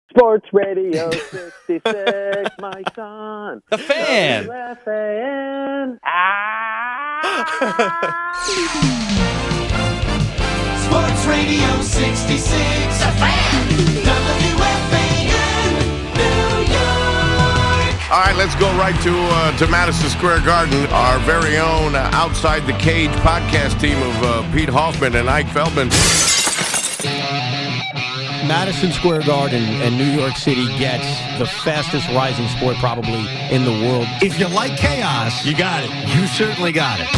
Sports Radio 66, my son. The Fan. WFAN. Sports Radio 66, The Fan. WFAN, New York. All right, let's go right to Madison Square Garden. Our very own Outside the Cage podcast team of Pete Hoffman and Ike Feldman. Madison Square Garden and New York City gets the fastest rising sport probably in the world. If you like chaos, You got it. you certainly got it.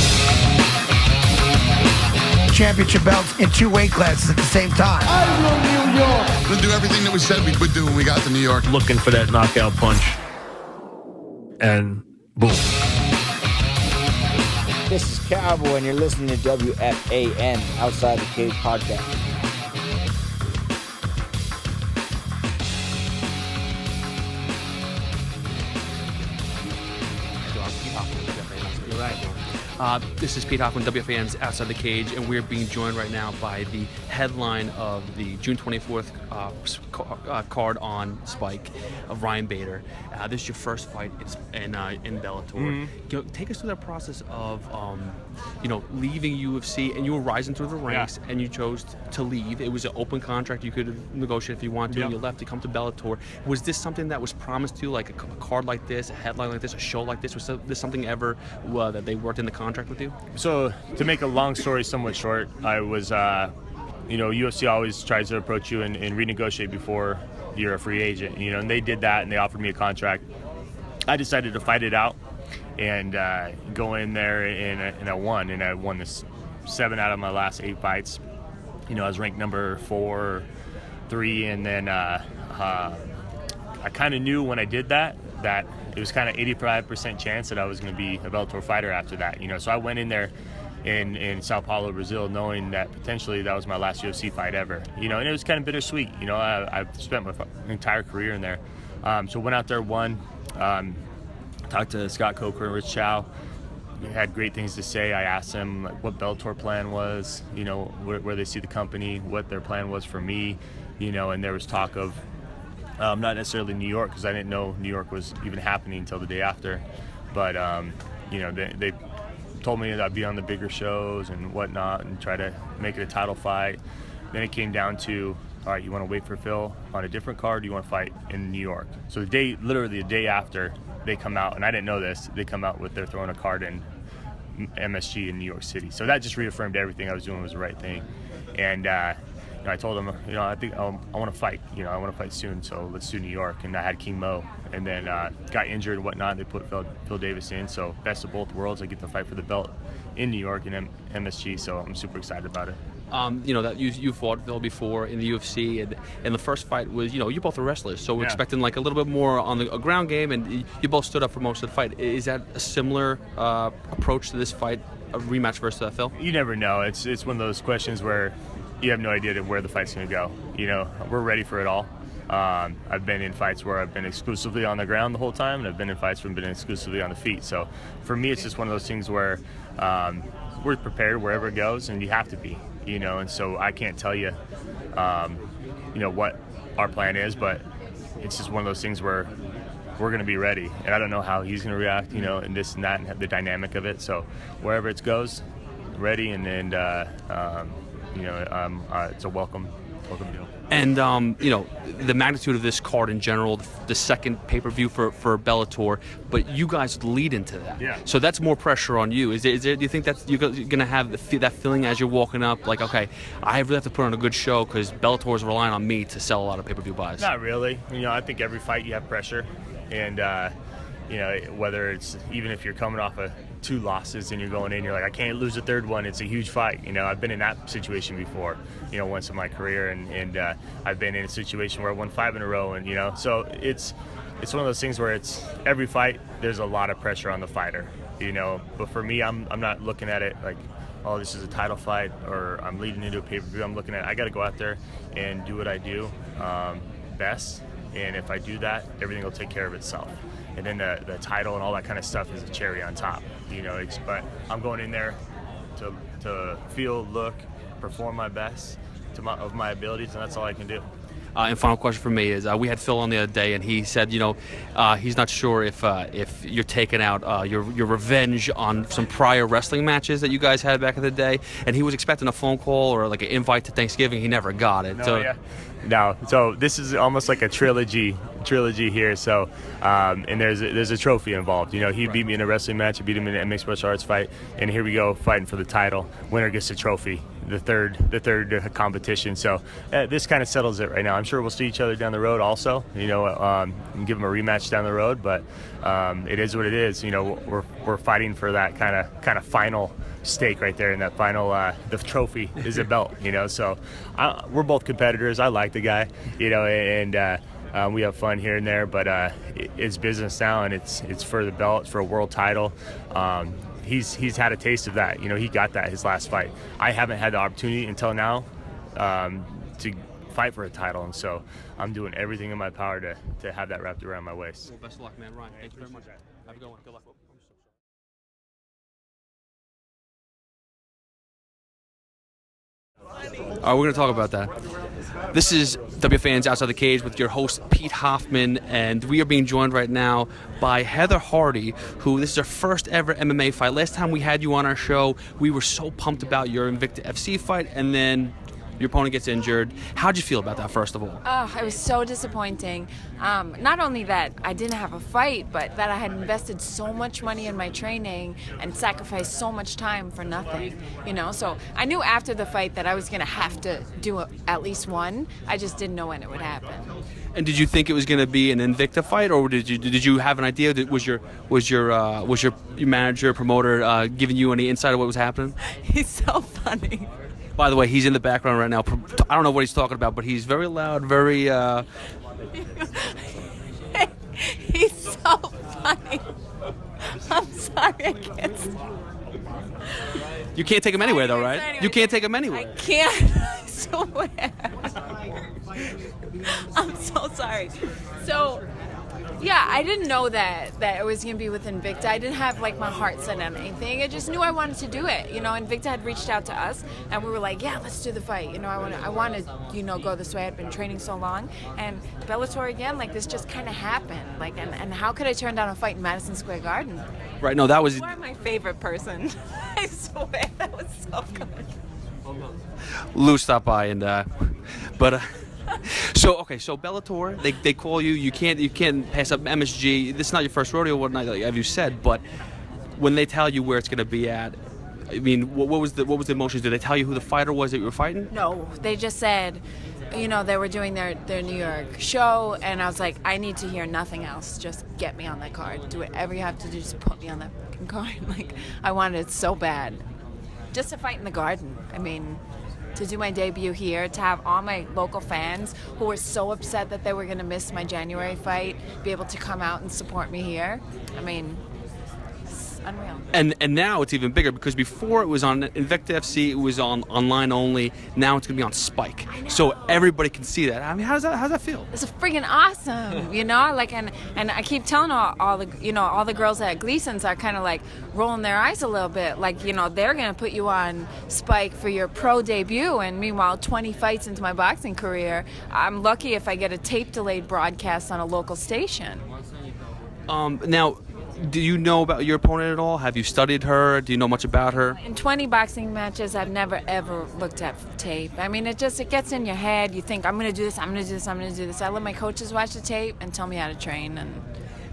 Championship belts in 2 weight classes at the same time. We'll do everything that we said we would do when we got to New York. Looking for that knockout punch. And boom. This is Cowboy, and you're listening to WFAN, Outside the Cage podcast. This is Pete Hoffman, WFAN's Outside the Cage, and we're being joined right now by the headline of the June 24th card on Spike of Ryan Bader. This is your first fight in Bellator. Take us through that process of leaving UFC, and you were rising through the ranks, and you chose to leave. It was an open contract. You could negotiate if you wanted to, and you left to come to Bellator. Was this something that was promised to you, like a card like this, a headline like this, a show like this? Was this something ever that they worked in the contract with you? So, to make a long story somewhat short, I was, UFC always tries to approach you and renegotiate before you're a free agent, and they did that, and they offered me a contract. I decided to fight it out and go in there, and I won. And I won this 7 out of my last 8 fights. I was ranked number 4 or 3, and then I kind of knew when I did that it was kind of 85% chance that I was going to be a Bellator fighter after that. So I went in there in Sao Paulo, Brazil, knowing that potentially that was my last UFC fight ever. And it was kind of bittersweet. I've spent my entire career in there. So went out there, won. Talked to Scott Coker and Rich Chow. They had great things to say. I asked them what Bellator plan was, where they see the company, what their plan was for me, and there was talk of not necessarily New York, because I didn't know New York was even happening until the day after. But, they told me that I'd be on the bigger shows and whatnot and try to make it a title fight. Then it came down to, all right, you want to wait for Phil on a different card, or you want to fight in New York? So literally the day after, they come out, and I didn't know this, they come out with they're throwing a card in MSG in New York City. So that just reaffirmed everything I was doing was the right thing. And I told him, I think I want to fight. I want to fight soon, so let's do New York. And I had King Mo, and then got injured and whatnot. They put Phil Davis in, so best of both worlds. I get to fight for the belt in New York and MSG, so I'm super excited about it. That you fought Phil before in the UFC, and the first fight was, you both are wrestlers, so we're expecting like a little bit more on the ground game, and you both stood up for most of the fight. Is that a similar approach to this fight, a rematch versus Phil? You never know. It's one of those questions where you have no idea where the fight's going to go. We're ready for it all. I've been in fights where I've been exclusively on the ground the whole time, and I've been in fights where I've been exclusively on the feet. So for me, it's just one of those things where we're prepared wherever it goes, and you have to be, and so I can't tell you, what our plan is, but it's just one of those things where we're going to be ready, and I don't know how he's going to react, and this and that, and the dynamic of it. So wherever it goes, ready, and it's a welcome deal. And the magnitude of this card in general, the second pay-per-view for Bellator, but you guys lead into that. Yeah. So that's more pressure on you. Is there? Do you think that you're gonna have that feeling as you're walking up, like, okay, I really have to put on a good show because Bellator is relying on me to sell a lot of pay-per-view buys? Not really. I think every fight you have pressure, and whether it's even if you're coming off of 2 losses and you're going in, you're like, I can't lose a third one. It's a huge fight. I've been in that situation before, once in my career, and I've been in a situation where I won 5 in a row, and so it's one of those things where it's every fight there's a lot of pressure on the fighter, But for me, I'm not looking at it like, oh, this is a title fight or I'm leading into a pay-per-view. I'm looking at I got to go out there and do what I do best, and if I do that, everything will take care of itself. And then the title and all that kind of stuff is a cherry on top, but I'm going in there to feel, look, perform my best of my abilities, and that's all I can do. And final question for me is, we had Phil on the other day, and he said, he's not sure if you're taking out your revenge on some prior wrestling matches that you guys had back in the day, and he was expecting a phone call or like an invite to Thanksgiving. He never got it. No, so this is almost like a trilogy here. So, and there's a trophy involved. He beat me in a wrestling match. I beat him in a mixed martial arts fight, and here we go fighting for the title. Winner gets a trophy. The third competition. So this kind of settles it right now. I'm sure we'll see each other down the road also. And give them a rematch down the road. But it is what it is. We're fighting for that kind of final stake right there, and that final the trophy is a belt. So we're both competitors. I like the guy. And we have fun here and there, but it's business now, and it's for the belt, it's for a world title. He's had a taste of that. He got that his last fight. I haven't had the opportunity until now to fight for a title, and so I'm doing everything in my power to have that wrapped around my waist. Well, best of luck, man. Ryan, thank you very much. Have a good one. Good luck. All right, we're going to talk about that. This is WFAN's Outside the Cage with your host, Pete Hoffman, and we are being joined right now by Heather Hardy, who this is her first ever MMA fight. Last time we had you on our show, we were so pumped about your Invicta FC fight, and then your opponent gets injured. How'd you feel about that, first of all? Oh, it was so disappointing. Not only that I didn't have a fight, but that I had invested so much money in my training and sacrificed so much time for nothing. So I knew after the fight that I was going to have to do at least one. I just didn't know when it would happen. And did you think it was going to be an Invicta fight, or did you have an idea? Was your manager, promoter giving you any insight of what was happening? He's so funny. By the way, he's in the background right now. I don't know what he's talking about, but he's very loud, very... He's so funny. I'm sorry, I can't... You can't take him anywhere, though, right? Anyway. You can't take him anywhere. I can't. I swear. I'm so sorry. So... Yeah, I didn't know that it was going to be with Invicta. I didn't have, my heart set on anything. I just knew I wanted to do it. Invicta had reached out to us, and we were like, yeah, let's do the fight. I want to, go this way. I'd been training so long. And Bellator again, this just kind of happened. And how could I turn down a fight in Madison Square Garden? Right, no, that was... You are my favorite person. I swear, that was so good. Lou stopped by, and, So Bellator, they call you. You can't pass up MSG. This is not your first rodeo, whatnot, as you said. But when they tell you where it's going to be at, I mean, what was the emotions? Did they tell you who the fighter was that you were fighting? No, they just said, they were doing their New York show, and I was like, I need to hear nothing else. Just get me on that card. Do whatever you have to do. Just put me on that fucking card. I wanted it so bad, just to fight in the Garden. I mean, to do my debut here, to have all my local fans who were so upset that they were going to miss my January fight be able to come out and support me here. I mean, it's unreal. And now it's even bigger, because before it was on Invicta FC, it was on online only. Now it's going to be on Spike, so everybody can see that. I mean, how's that feel? It's friggin' awesome, and I keep telling all the girls at Gleason's are kind of rolling their eyes a little bit, they're gonna put you on Spike for your pro debut, and meanwhile 20 fights into my boxing career, I'm lucky if I get a tape delayed broadcast on a local station. Now, do you know about your opponent at all? Have you studied her? Do you know much about her? In 20 boxing matches, I've never ever looked at tape. I mean, it gets in your head. You think, I'm going to do this, I'm going to do this, I'm going to do this. I let my coaches watch the tape and tell me how to train. And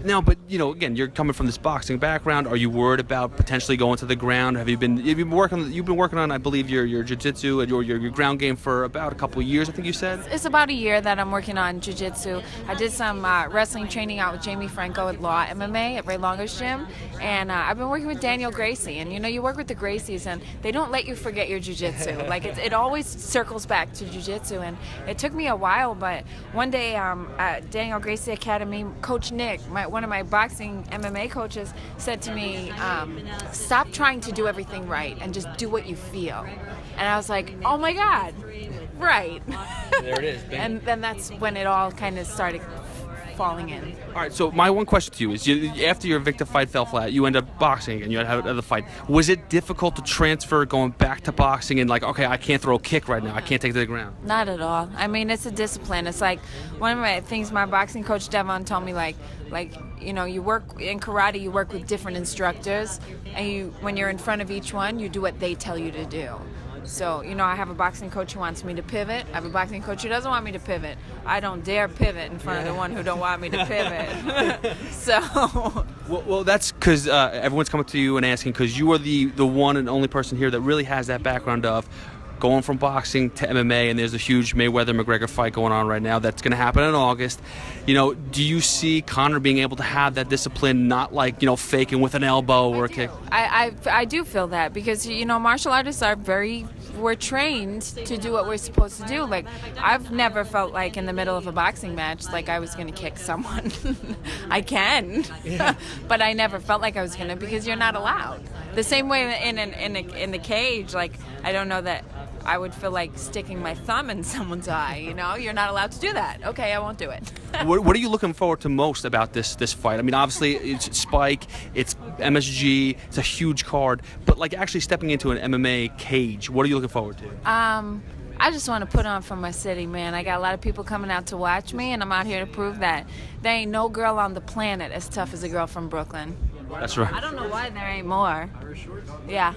Now, but again, you're coming from this boxing background. Are you worried about potentially going to the ground? Have you been working on, I believe, your jiu-jitsu and your ground game for about a couple of years? I think you said it's about a year that I'm working on jiu-jitsu. I did some wrestling training out with Jamie Franco at Law MMA at Ray Longo's gym, and I've been working with Daniel Gracie. And you work with the Gracies, and they don't let you forget your jiu-jitsu. It always circles back to jiu-jitsu, and it took me a while, but one day at Daniel Gracie Academy, Coach Nick, one of my boxing MMA coaches, said to me, stop trying to do everything right and just do what you feel. And I was like, oh my God, Right. There it is. Bing. And then that's when it all kind of started falling in. All right, so my one question to you is, after your Victor fight fell flat, you end up boxing and you had to have another fight. Was it difficult to transfer going back to boxing and like, okay, I can't throw a kick right now, I can't take it to the ground? Not at all. I mean, it's a discipline. It's like one of my things my boxing coach Devon told me, like you know, you work in karate, you work with different instructors, and when you're in front of each one, you do what they tell you to do. So, you know, I have a boxing coach who wants me to pivot. I have a boxing coach who doesn't want me to pivot. I don't dare pivot in front of the one who don't want me to pivot. So. Well, that's because everyone's coming to you and asking, because you are the one and only person here that really has that background of going from boxing to MMA, and there's a huge Mayweather-McGregor fight going on right now that's going to happen in August. You know, do you see Conor being able to have that discipline, not like, you know, faking with an elbow or a kick? I do feel that, because, you know, martial artists we're trained to do what we're supposed to do. Like, I've never felt like in the middle of a boxing match like I was going to kick someone. I can, but I never felt like I was going to, because you're not allowed. The same way in the cage, like, I don't know that I would feel like sticking my thumb in someone's eye. You know, you're not allowed to do that. Okay, I won't do it. What are you looking forward to most about this fight? I mean, obviously it's Spike, it's MSG, it's a huge card, but like actually stepping into an MMA cage, what are you looking forward to? I just want to put on for my city, man. I got a lot of people coming out to watch me, and I'm out here to prove that there ain't no girl on the planet as tough as a girl from Brooklyn. That's right. I don't know why there ain't more. Yeah.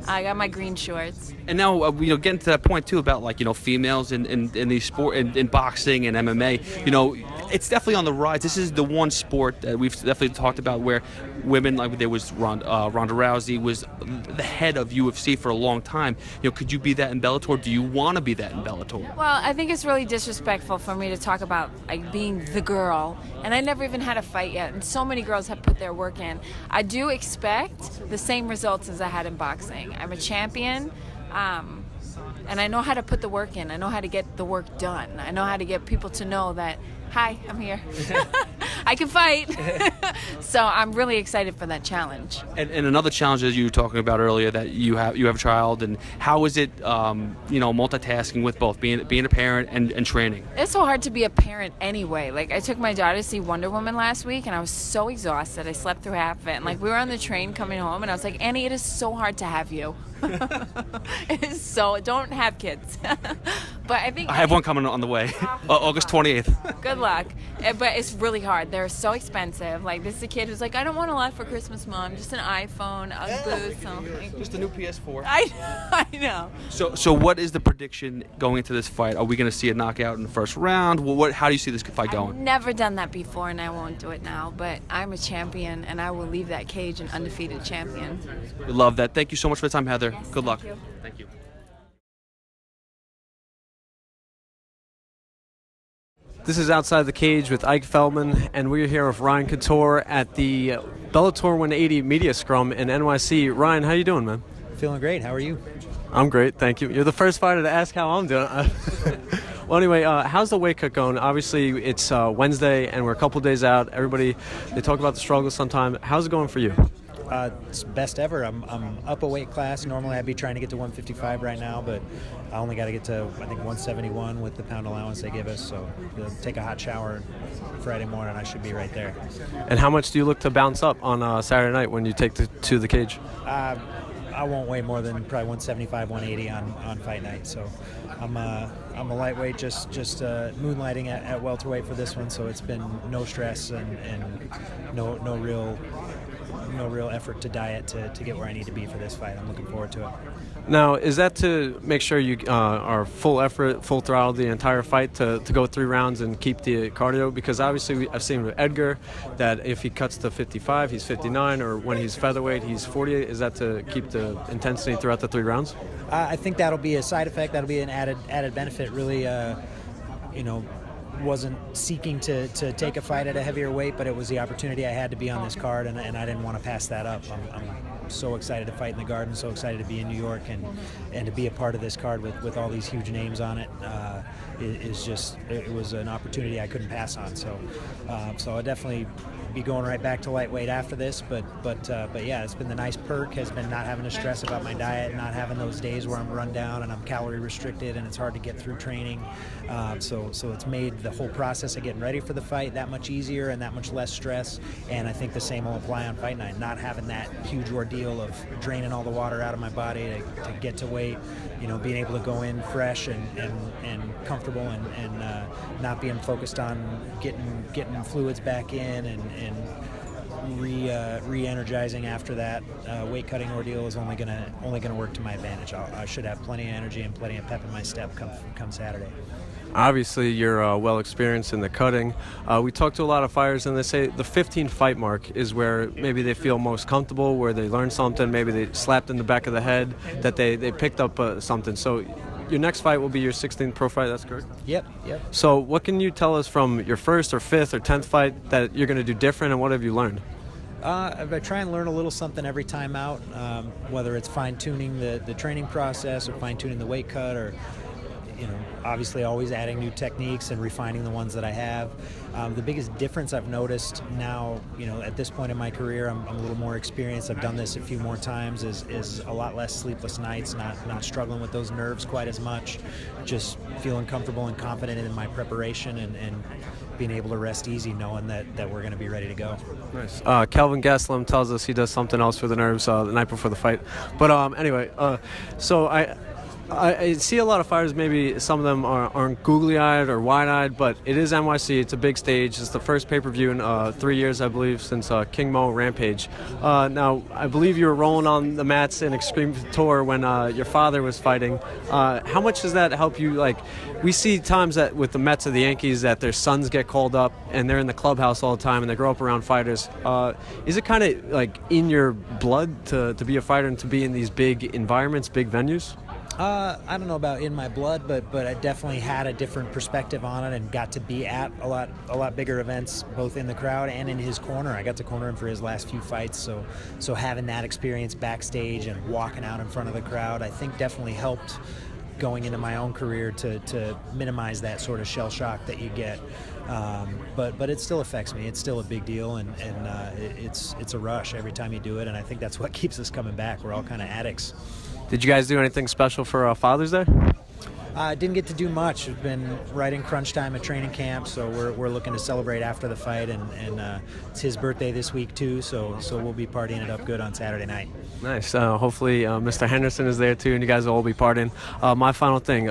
I got my green shorts. And now, you know, getting to that point too about, like, you know, females in these sport in boxing and MMA. You know, it's definitely on the rise. This is the one sport that we've definitely talked about where women, like there was Ronda Rousey was the head of UFC for a long time. You know, could you be that in Bellator? Do you want to be that in Bellator? Well, I think it's really disrespectful for me to talk about like being the girl, and I never even had a fight yet, and so many girls have put their work in. I do expect the same results as I had in boxing. I'm a champion, and I know how to put the work in. I know how to get the work done. I know how to get people to know that, hi, I'm here. I can fight. So I'm really excited for that challenge. And another challenge that you were talking about earlier, that you have a child, and how is it, you know, multitasking with both being a parent and training? It's so hard to be a parent anyway. Like, I took my daughter to see Wonder Woman last week, and I was so exhausted. I slept through half of it. And like, we were on the train coming home, and I was like, Annie, it is so hard to have you. It is so. Don't have kids. But I think I have one coming on the way, August 28th. Good luck. But it's really hard. They're so expensive. Like, this is a kid who's like, I don't want a lot for Christmas, Mom. Just an iPhone, a booth, something. Just a new PS4. I know. So what is the prediction going into this fight? Are we going to see a knockout in the first round? How do you see this fight going? I've never done that before, and I won't do it now. But I'm a champion, and I will leave that cage an undefeated champion. We love that. Thank you so much for the time, Heather. Yes, Good luck. thank you. Thank you. This is Outside the Cage with Ike Feldman, and we're here with Ryan Couture at the Bellator 180 Media Scrum in NYC. Ryan, how you doing, man? Feeling great. How are you? I'm great, thank you. You're the first fighter to ask how I'm doing. Well, anyway, how's the weight cut going? Obviously, it's Wednesday, and we're a couple days out. Everybody, they talk about the struggle sometime. How's it going for you? It's best ever. I'm up a weight class. Normally I'd be trying to get to 155 right now, but I only got to get to, I think, 171 with the pound allowance they give us. So take a hot shower Friday morning, I should be right there. And how much do you look to bounce up on Saturday night when you take to the cage? I won't weigh more than probably 175, 180 on fight night. So I'm a lightweight, just moonlighting at welterweight for this one. So it's been no stress and no real effort to diet to get where I need to be for this fight. I'm looking forward to it. Now, is that to make sure you are full effort, full throttle the entire fight to go 3 rounds and keep the cardio? Because obviously I've seen with Edgar that if he cuts to 55, he's 59, or when he's featherweight, he's 48. Is that to keep the intensity throughout the 3 rounds? I think that'll be a side effect. That'll be an added benefit. Really, wasn't seeking to take a fight at a heavier weight, but it was the opportunity I had to be on this card, and I didn't want to pass that up. I'm so excited to fight in the Garden, so excited to be in New York and to be a part of this card with all these huge names on it. is just, it was an opportunity I couldn't pass on. So I'll definitely be going right back to lightweight after this, but yeah, it's been the nice perk has been not having to stress about my diet, not having those days where I'm run down and I'm calorie restricted and it's hard to get through training. So it's made the whole process of getting ready for the fight that much easier and that much less stress. And I think the same will apply on fight night. Not having that huge ordeal of draining all the water out of my body to get to weight, being able to go in fresh and comfortable and not being focused on getting fluids back in and re-energizing after that weight cutting ordeal is only gonna work to my advantage. I should have plenty of energy and plenty of pep in my step come Saturday. Obviously, you're well experienced in the cutting. We talked to a lot of fighters, and they say the 15 fight mark is where maybe they feel most comfortable, where they learned something, maybe they slapped in the back of the head, that they picked up something. So your next fight will be your 16th pro fight, that's correct? Yep. So what can you tell us from your first or fifth or 10th fight that you're going to do different, and what have you learned? I try and learn a little something every time out, whether it's fine-tuning the training process or fine-tuning the weight cut, or obviously always adding new techniques and refining the ones that I have. The biggest difference I've noticed now, at this point in my career, I'm a little more experienced. I've done this a few more times. Is a lot less sleepless nights, not struggling with those nerves quite as much, just feeling comfortable and confident in my preparation and being able to rest easy, knowing that we're going to be ready to go. Nice. Kelvin Gastelum tells us he does something else for the nerves the night before the fight. But anyway, so I see a lot of fighters, maybe some of them aren't googly-eyed or wide-eyed, but it is NYC. It's a big stage. It's the first pay-per-view in 3 years, I believe, since King Mo Rampage. Now, I believe you were rolling on the mats in Extreme Couture when your father was fighting. How much does that help you? Like, we see times that with the Mets or the Yankees that their sons get called up and they're in the clubhouse all the time and they grow up around fighters. Is it kind of like in your blood to be a fighter and to be in these big environments, big venues? I don't know about in my blood, but I definitely had a different perspective on it and got to be at a lot bigger events, both in the crowd and in his corner. I got to corner him for his last few fights, so having that experience backstage and walking out in front of the crowd, I think definitely helped going into my own career to minimize that sort of shell shock that you get. But it still affects me. It's still a big deal, and it's a rush every time you do it, and I think that's what keeps us coming back. We're all kind of addicts. Did you guys do anything special for Father's Day? Didn't get to do much. We've been right in crunch time at training camp, so we're looking to celebrate after the fight, and it's his birthday this week too, so we'll be partying it up good on Saturday night. Nice. Hopefully Mr. Henderson is there too, and you guys will all be partying. My final thing,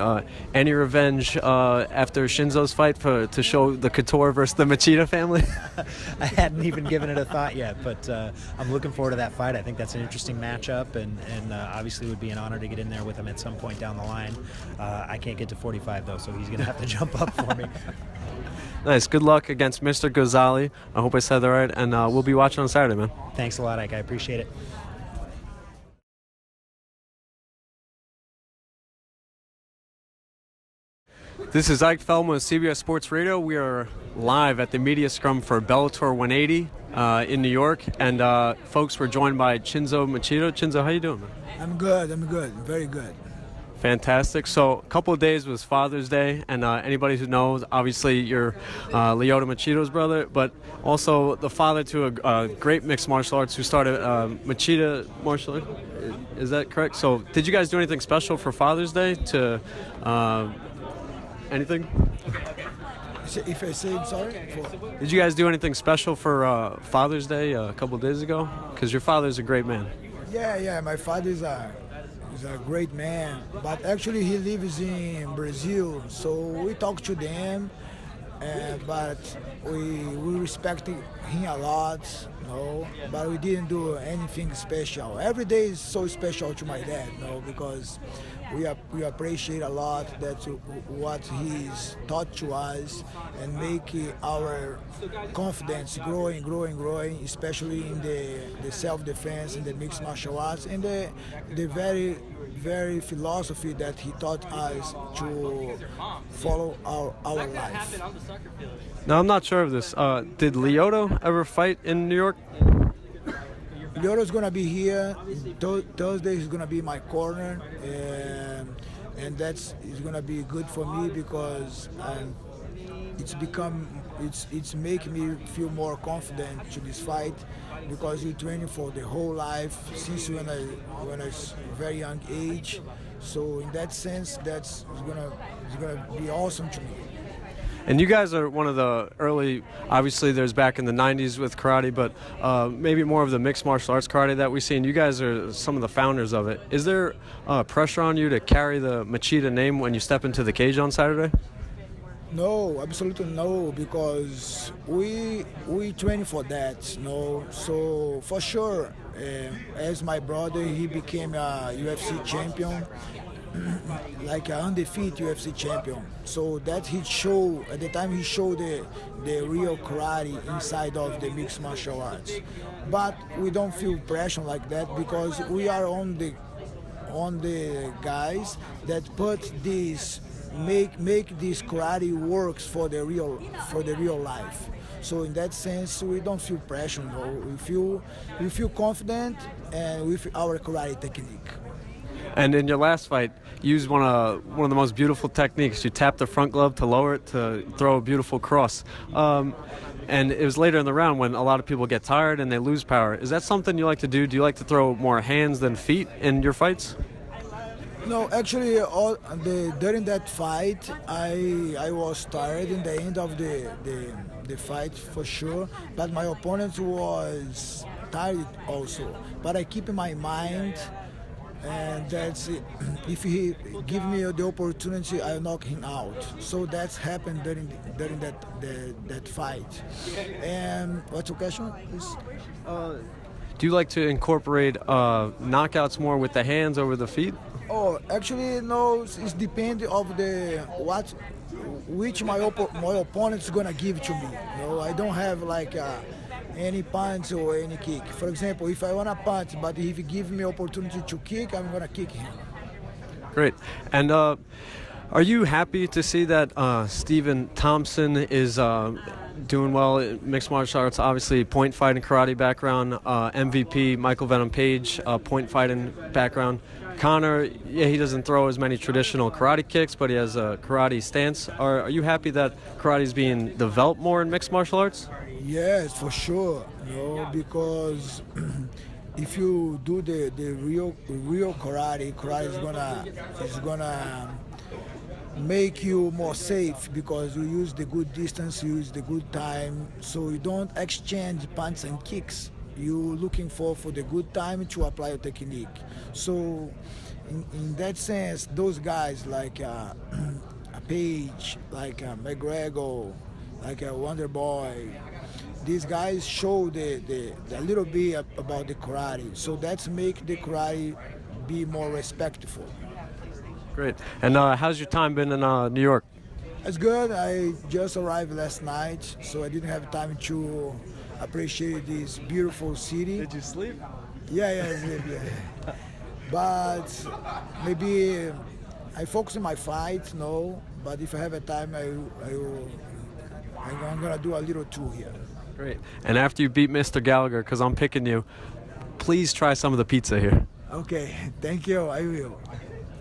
any revenge after Shinzo's fight to show the Couture versus the Machino family? I hadn't even given it a thought yet, but I'm looking forward to that fight. I think that's an interesting matchup, and obviously it would be an honor to get in there with him at some point down the line. I can't get to 45 though, so he's going to have to jump up for me. Nice. Good luck against Mr. Ghazali. I hope I said that right, and we'll be watching on Saturday, man. Thanks a lot, Ike. I appreciate it. This is Ike Feldman with CBS Sports Radio. We are live at the media scrum for Bellator 180 in New York, and folks, we're joined by Jinzo Machino. Jinzo, how you doing, man? I'm good. Very good. Fantastic. So a couple of days was Father's Day, and anybody who knows, obviously you're Lyoto Machito's brother, but also the father to a great mixed martial arts who started Machida Martial Arts. Is that correct? So did you guys do anything special for Father's Day to anything? If I say, I'm sorry? Did you guys do anything special for Father's Day a couple of days ago? Because your father's a great man. Yeah. My father is a great man, but actually he lives in Brazil, so we talk to them, but we respect him a lot, but we didn't do anything special. Every day is so special to my dad, because we appreciate a lot that what he's taught to us and make our confidence growing, especially in the self-defense and the mixed martial arts and the very philosophy that he taught us to follow our life. Now, I'm not sure of this. Did Lyoto ever fight in New York? Lyoto's gonna be here. Thursday is gonna be my corner, and that's is gonna be good for me because it's making me feel more confident to this fight because you're training for the whole life since when I was very young age. So in that sense, it's gonna be awesome to me. And you guys are one of the early, obviously there's back in the 90s with karate, but maybe more of the mixed martial arts karate that we see, and you guys are some of the founders of it. Is there pressure on you to carry the Machida name when you step into the cage on Saturday? No, absolutely no, because we train for that, no. So for sure, as my brother, he became a UFC champion, like an undefeated UFC champion. So that he showed at the time he showed the real karate inside of the mixed martial arts. But we don't feel pressure like that because we are on the guys that put this. Make this karate works for the real life. So in that sense, we don't feel pressure. No, we feel confident and with our karate technique. And in your last fight, you used one of the most beautiful techniques. You tapped the front glove to lower it to throw a beautiful cross. And it was later in the round when a lot of people get tired and they lose power. Is that something you like to do? Do you like to throw more hands than feet in your fights? No, actually, during that fight, I was tired in the end of the fight for sure, but my opponent was tired also. But I keep in my mind, and that's it. If he give me the opportunity, I'll knock him out. So that's happened during that fight. And what's your question, please? Do you like to incorporate knockouts more with the hands over the feet? Oh, actually, no. It's depend of which my opponent's gonna give to me. No, I don't have like any punch or any kick. For example, if I wanna punch, but if he give me opportunity to kick, I'm gonna kick him. Great. And are you happy to see that Stephen Thompson is doing well in mixed martial arts? Obviously, point fighting karate background. MVP Michael Venom Page, point fighting background. Connor, yeah, he doesn't throw as many traditional karate kicks, but he has a karate stance. Are you happy that karate is being developed more in mixed martial arts? Yes, for sure. Because if you do the real karate is gonna make you more safe because you use the good distance, you use the good time, so you don't exchange punches and kicks. You're looking for the good time to apply your technique. So in that sense, those guys like a Page, like a McGregor, like a Wonder Boy, these guys show the little bit about the karate. So that's make the karate be more respectful. Great. And how's your time been in New York? It's good. I just arrived last night, so I didn't have time to appreciate this beautiful city. Did you sleep? Yeah, I sleep, yeah. But maybe I focus on my fight, no. But if I have a time, I'm gonna do a little tour here. Great. And after you beat Mr. Gallagher, because I'm picking you, please try some of the pizza here. Okay, thank you. I will.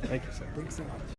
Thank you, sir. Thanks so much.